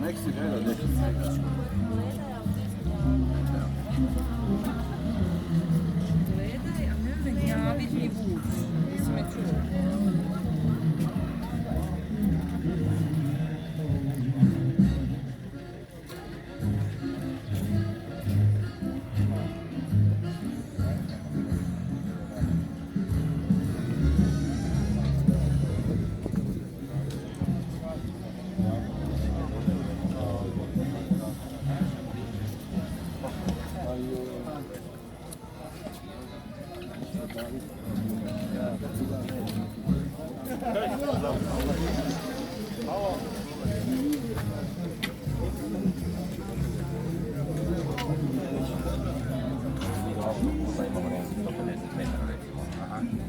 Nek si gleda, nek si gleda. Gledaj, a ne znam, javi mi vuc. Nisi me čuo.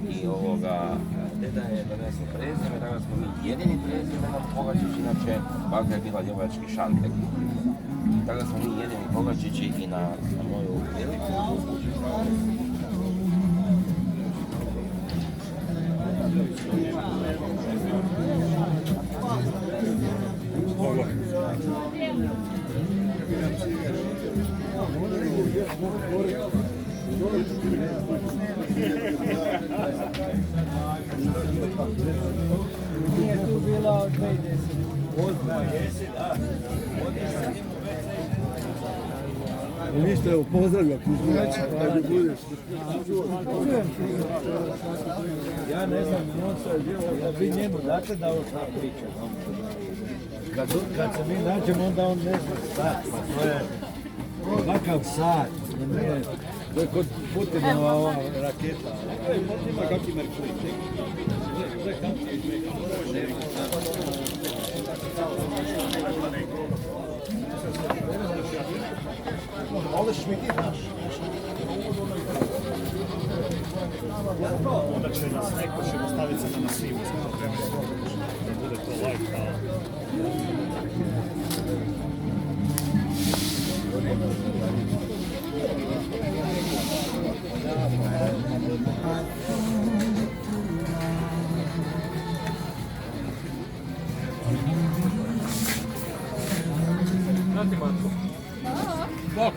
I deda je donesla prezime, tako da smo mi jedini prezimenom Pogačić, inače baka je bila djevojački šantek. Tako da smo mi jedini Pogačići i na moju veliku Nije tu bila od 2010. Ništa, evo, pozdravljam, Kuzmanić, ajde budeš. Ja ne znam, on se je bio, da vi njemu date da on šta priča. Kad se mi nađemo, onda on ne zna sat. To je kakav sat. To je kod Putinova ova raketa. Ima kakvi Merkury. Ovo ćeš mi ti naš. Onda će nas neko ćemo staviti se na masivu za to vreme, da bude to lifestyle. Bok.